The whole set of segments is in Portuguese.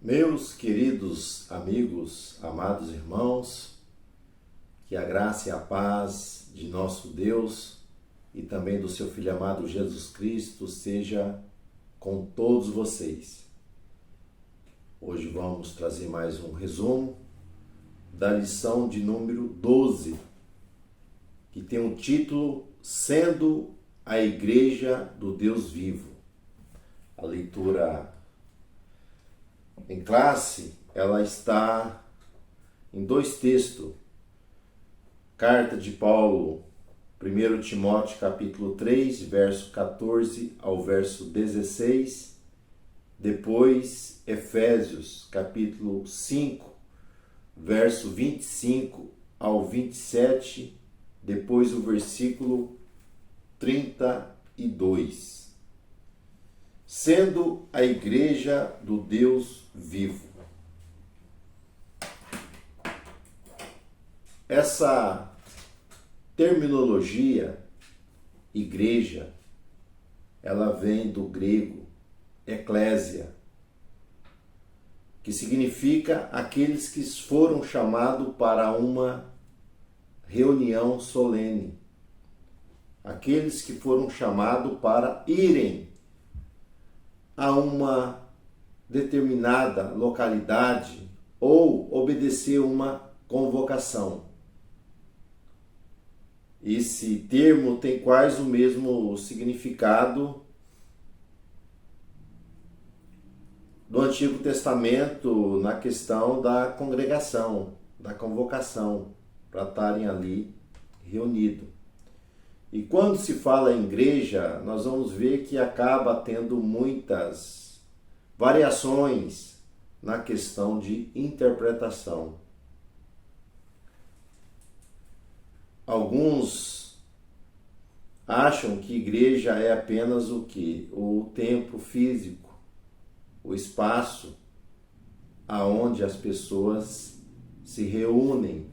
Meus queridos amigos, amados irmãos, que a graça e a paz de nosso Deus e também do seu Filho amado Jesus Cristo seja com todos vocês. Hoje vamos trazer mais um resumo da lição de número 12, que tem o título Sendo a Igreja do Deus Vivo. A leitura em classe, ela está em dois textos. Carta de Paulo, 1 Timóteo capítulo 3, verso 14 ao verso 16. Depois, Efésios capítulo 5, verso 25 ao 27. Depois o versículo 32. Sendo a igreja do Deus vivo. Essa terminologia, igreja, ela vem do grego eclésia, que significa aqueles que foram chamados para uma reunião solene, aqueles que foram chamados para irem a uma determinada localidade ou obedecer uma convocação. Esse termo tem quase o mesmo significado do Antigo Testamento na questão da congregação, da convocação, para estarem ali reunidos. E quando se fala em igreja, nós vamos ver que acaba tendo muitas variações na questão de interpretação. Alguns acham que igreja é apenas o quê? O templo físico, o espaço aonde as pessoas se reúnem.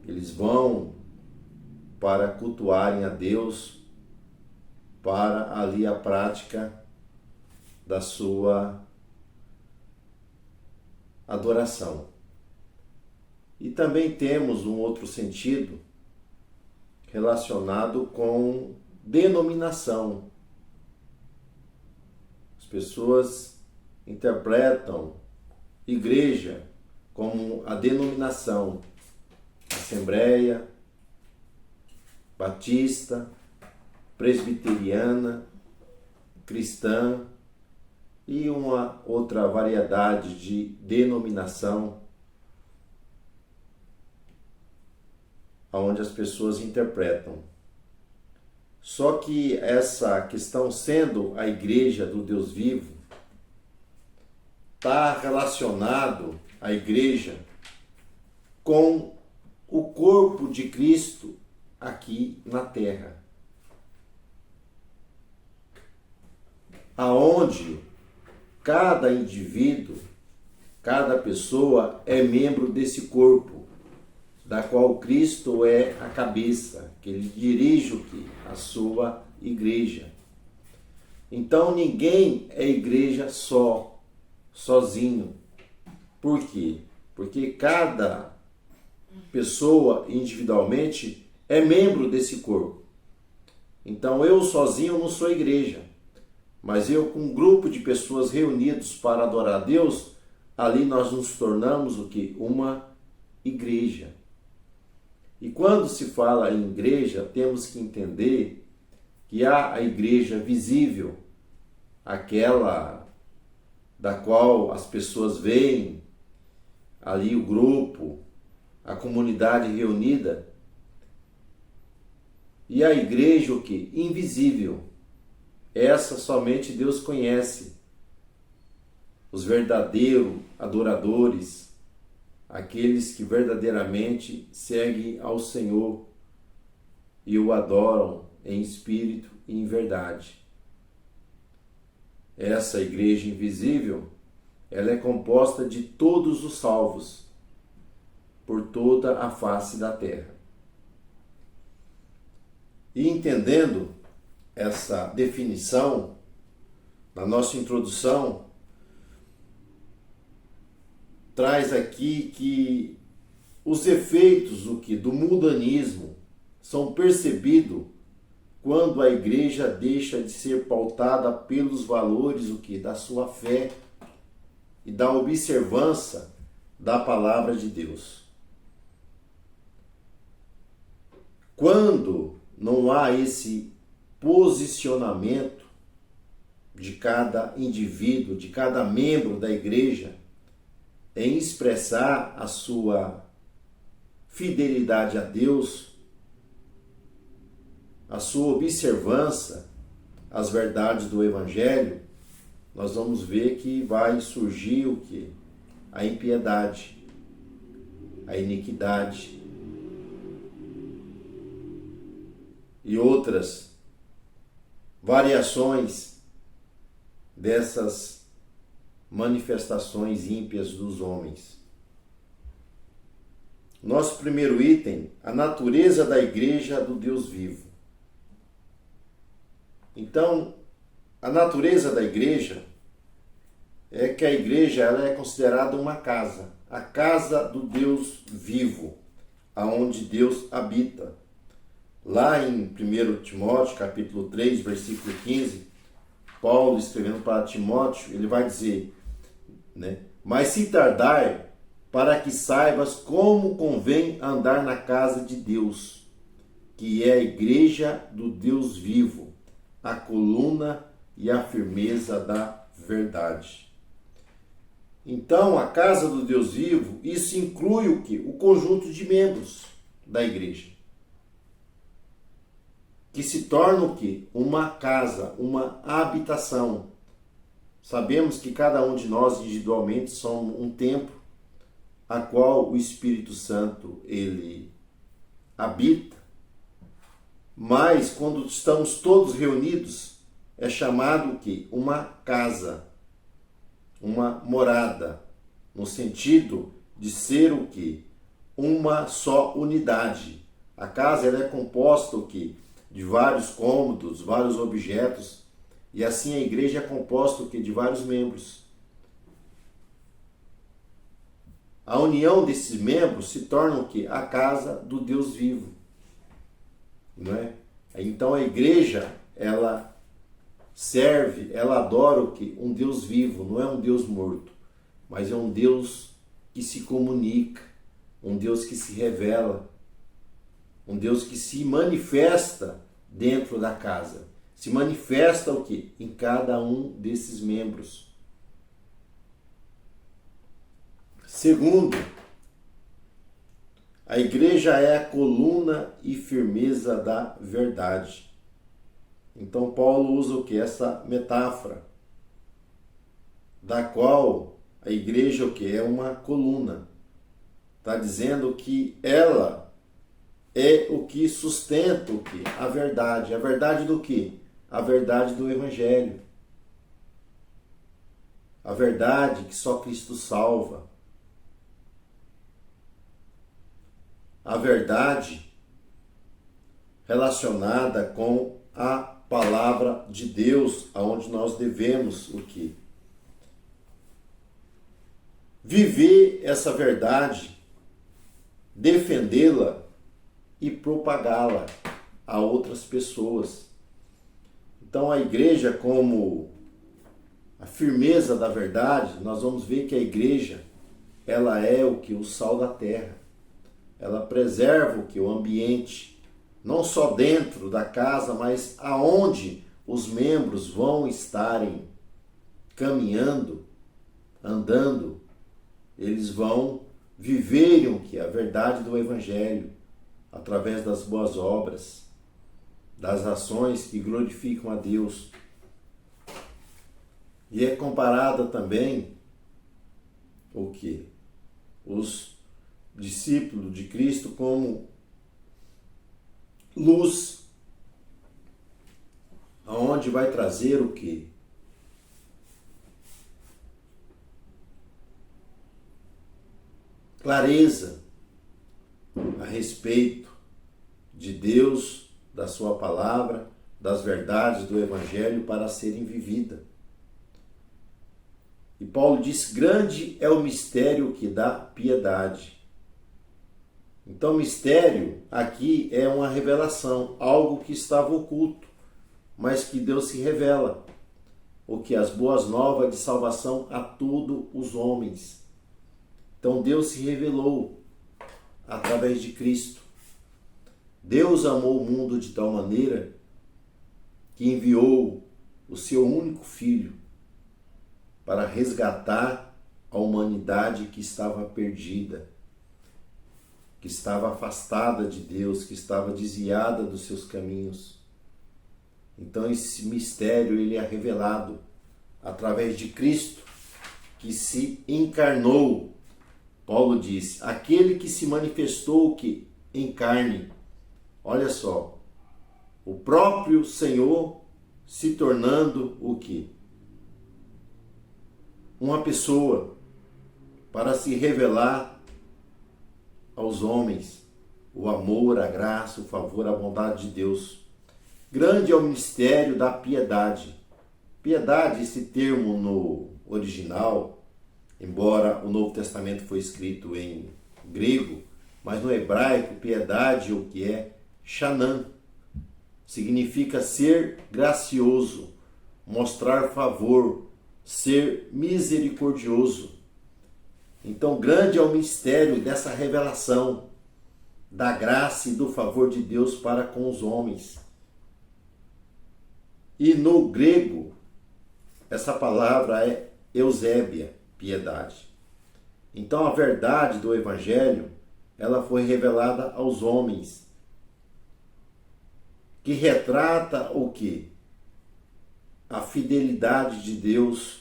Eles vão para cultuarem a Deus, para ali a prática da sua adoração. E também temos um outro sentido relacionado com denominação. As pessoas interpretam igreja como a denominação, assembleia, batista, presbiteriana, cristã e uma outra variedade de denominação onde as pessoas interpretam. Só que essa questão, sendo a igreja do Deus vivo, está relacionado à igreja com o corpo de Cristo aqui na terra, aonde cada indivíduo, cada pessoa é membro desse corpo, da qual Cristo é a cabeça, que ele dirige o quê? A sua igreja. Então ninguém é igreja sozinho. Por quê? Porque cada pessoa individualmente é membro desse corpo. Então eu sozinho não sou igreja, mas eu com um grupo de pessoas reunidos para adorar a Deus, ali nós nos tornamos o quê? Uma igreja. E quando se fala em igreja, temos que entender que há a igreja visível, aquela da qual as pessoas veem, ali o grupo, a comunidade reunida. E a igreja o que? Invisível. Essa somente Deus conhece. Os verdadeiros adoradores, aqueles que verdadeiramente seguem ao Senhor e o adoram em espírito e em verdade. Essa igreja invisível, ela é composta de todos os salvos por toda a face da terra. E entendendo essa definição, na nossa introdução, traz aqui que os efeitos do mundanismo são percebidos quando a igreja deixa de ser pautada pelos valores da sua fé e da observância da palavra de Deus. Quando não há esse posicionamento de cada indivíduo, de cada membro da igreja, em expressar a sua fidelidade a Deus, a sua observância às verdades do Evangelho, nós vamos ver que vai surgir o quê? A impiedade, a iniquidade e outras variações dessas manifestações ímpias dos homens. Nosso primeiro item, a natureza da igreja do Deus vivo. Então, a natureza da igreja é que a igreja ela é considerada uma casa, a casa do Deus vivo, aonde Deus habita. Lá em 1 Timóteo, capítulo 3, versículo 15, Paulo, escrevendo para Timóteo, ele vai dizer, mas se tardar, para que saibas como convém andar na casa de Deus, que é a igreja do Deus vivo, a coluna e a firmeza da verdade. Então, a casa do Deus vivo, isso inclui o quê? O conjunto de membros da igreja, que se torna o quê? Uma casa, uma habitação. Sabemos que cada um de nós individualmente somos um templo a qual o Espírito Santo ele habita, mas quando estamos todos reunidos é chamado o quê? Uma casa, uma morada, no sentido de ser o quê? Uma só unidade. A casa ela é composta o quê? De vários cômodos, vários objetos, e assim a igreja é composta o quê? De vários membros. A união desses membros se torna o quê? A casa do Deus vivo. Não é? Então a igreja, ela serve, ela adora o quê? Um Deus vivo, não é um Deus morto, mas é um Deus que se comunica, um Deus que se revela, um Deus que se manifesta dentro da casa. Se manifesta o quê? Em cada um desses membros. Segundo, a igreja é a coluna e firmeza da verdade. Então Paulo usa o que? Essa metáfora, da qual a igreja o que? É uma coluna. Está dizendo que ela é o que sustenta o que? A verdade. A verdade do que? A verdade do Evangelho. A verdade que só Cristo salva. A verdade relacionada com a palavra de Deus, aonde nós devemos o quê? Viver essa verdade, defendê-la e propagá-la a outras pessoas. Então a igreja, como a firmeza da verdade, nós vamos ver que a igreja, ela é o que? O sal da terra. Ela preserva o que? O ambiente, não só dentro da casa, mas aonde os membros vão estarem caminhando, andando, eles vão viverem o que? A verdade do Evangelho, através das boas obras, das ações que glorificam a Deus. E é comparada também o que? Os discípulos de Cristo como luz, aonde vai trazer o que? Clareza a respeito de Deus, da sua palavra, das verdades do Evangelho para serem vividas. E Paulo diz: grande é o mistério que dá piedade. Então, mistério aqui é uma revelação, algo que estava oculto, mas que Deus se revela. O que? As boas novas de salvação a todos os homens. Então, Deus se revelou através de Cristo. Deus amou o mundo de tal maneira que enviou o seu único Filho para resgatar a humanidade que estava perdida, que estava afastada de Deus, que estava desviada dos seus caminhos. Então esse mistério ele é revelado através de Cristo, que se encarnou. Paulo diz: aquele que se manifestou que em carne. Olha só, o próprio Senhor se tornando o quê? Uma pessoa para se revelar aos homens o amor, a graça, o favor, a bondade de Deus. Grande é o mistério da piedade. Piedade, esse termo no original, embora o Novo Testamento foi escrito em grego, mas no hebraico, piedade, o que é? Shanam. Significa ser gracioso, mostrar favor, ser misericordioso. Então, grande é o mistério dessa revelação da graça e do favor de Deus para com os homens. E no grego, essa palavra é eusébia, piedade. Então, a verdade do Evangelho, ela foi revelada aos homens, que retrata o quê? A fidelidade de Deus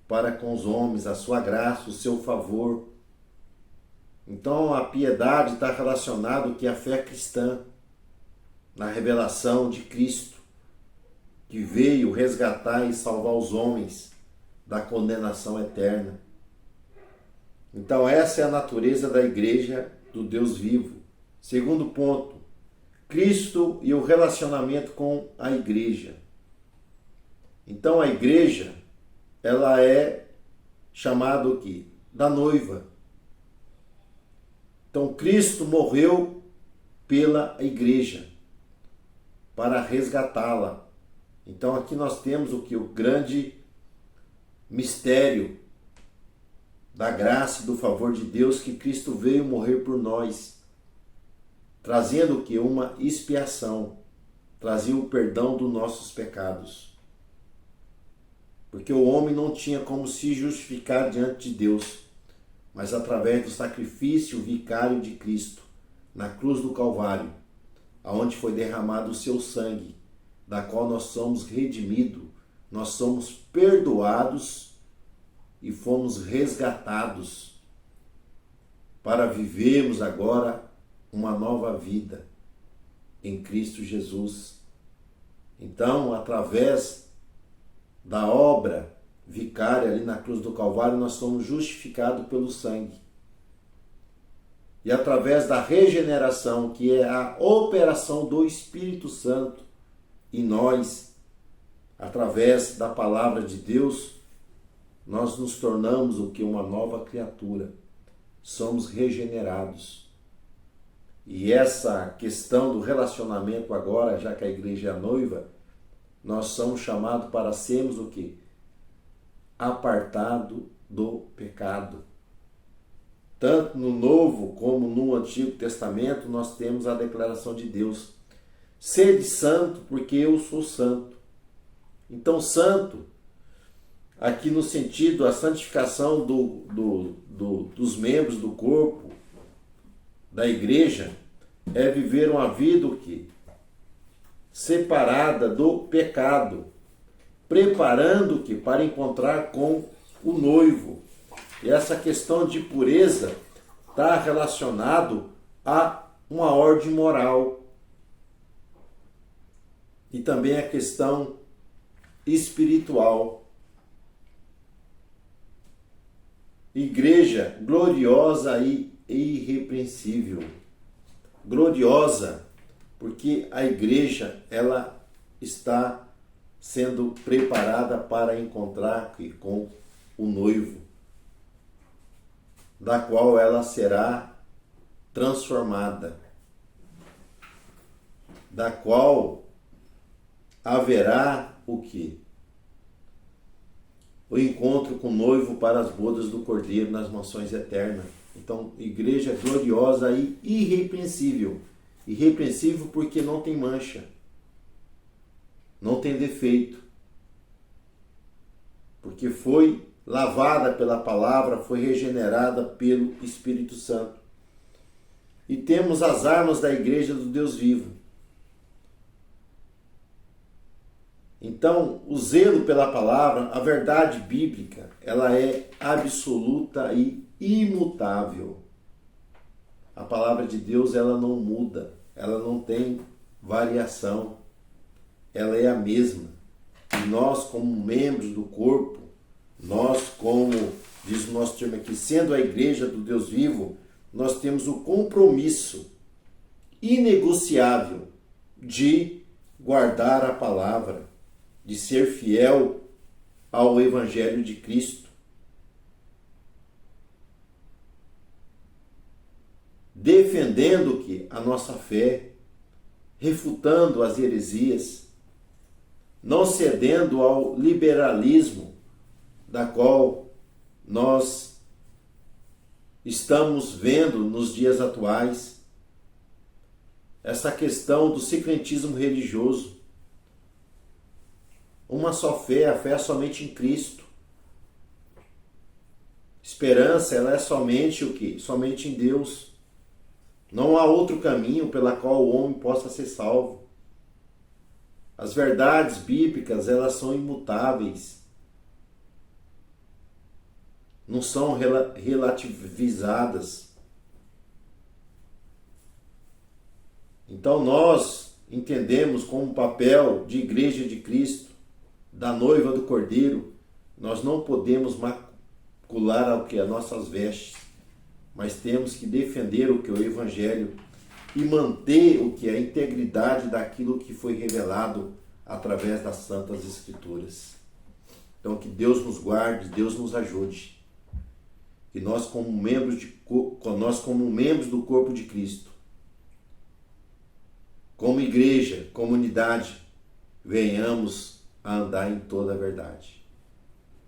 para com os homens, a sua graça, o seu favor. Então a piedade está relacionada com a fé cristã, na revelação de Cristo, que veio resgatar e salvar os homens da condenação eterna. Então essa é a natureza da igreja do Deus vivo. Segundo ponto, Cristo e o relacionamento com a igreja. Então a igreja, ela é chamada aqui da noiva. Então Cristo morreu pela igreja para resgatá-la. Então aqui nós temos o que? O grande mistério da graça e do favor de Deus, que Cristo veio morrer por nós, trazendo o que? Uma expiação, trazia o perdão dos nossos pecados. Porque o homem não tinha como se justificar diante de Deus, mas através do sacrifício vicário de Cristo, na cruz do Calvário, aonde foi derramado o seu sangue, da qual nós somos redimidos, nós somos perdoados e fomos resgatados para vivermos agora uma nova vida em Cristo Jesus. Então, através da obra vicária ali na cruz do Calvário, nós somos justificados pelo sangue. E através da regeneração, que é a operação do Espírito Santo em nós, através da palavra de Deus, nós nos tornamos o que? Uma nova criatura. Somos regenerados. E essa questão do relacionamento agora, já que a igreja é a noiva, nós somos chamados para sermos o quê? Apartado do pecado. Tanto no Novo como no Antigo Testamento, nós temos a declaração de Deus: sede santo, porque eu sou santo. Então, santo, aqui no sentido, a santificação dos membros do corpo da igreja, é viver uma vida o quê? Separada do pecado, preparando o quê? Para encontrar com o noivo. E essa questão de pureza está relacionado a uma ordem moral. E também a questão espiritual. Igreja gloriosa e irrepreensível. Gloriosa, porque a igreja ela está sendo preparada para encontrar com o noivo, da qual ela será transformada, da qual haverá o quê? O encontro com o noivo para as bodas do Cordeiro nas mansões eternas. Então, igreja gloriosa e irrepreensível. Irrepreensível porque não tem mancha, não tem defeito, porque foi lavada pela palavra, foi regenerada pelo Espírito Santo. E temos as armas da igreja do Deus vivo. Então, o zelo pela palavra, a verdade bíblica, ela é absoluta e imutável. A palavra de Deus, ela não muda, ela não tem variação, ela é a mesma. E nós, como membros do corpo, nós, como diz o nosso termo aqui, sendo a igreja do Deus vivo, nós temos o compromisso inegociável de guardar a palavra, de ser fiel ao Evangelho de Cristo, defendendo que a nossa fé, refutando as heresias, não cedendo ao liberalismo da qual nós estamos vendo nos dias atuais, essa questão do sincretismo religioso. Uma só fé, a fé é somente em Cristo. Esperança, ela é somente o quê? Somente em Deus. Não há outro caminho pela qual o homem possa ser salvo. As verdades bíblicas, elas são imutáveis. Não são relativizadas. Então nós entendemos como papel de igreja de Cristo, da noiva do Cordeiro, nós não podemos macular o que as nossas vestes, mas temos que defender o que é o Evangelho e manter o que é a integridade daquilo que foi revelado através das Santas Escrituras. Então que Deus nos guarde, Deus nos ajude. Que nós como membros do corpo de Cristo, como igreja, comunidade, venhamos a andar em toda a verdade.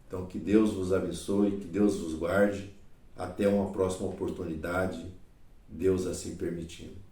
Então que Deus vos abençoe, que Deus vos guarde. Até uma próxima oportunidade, Deus assim permitindo.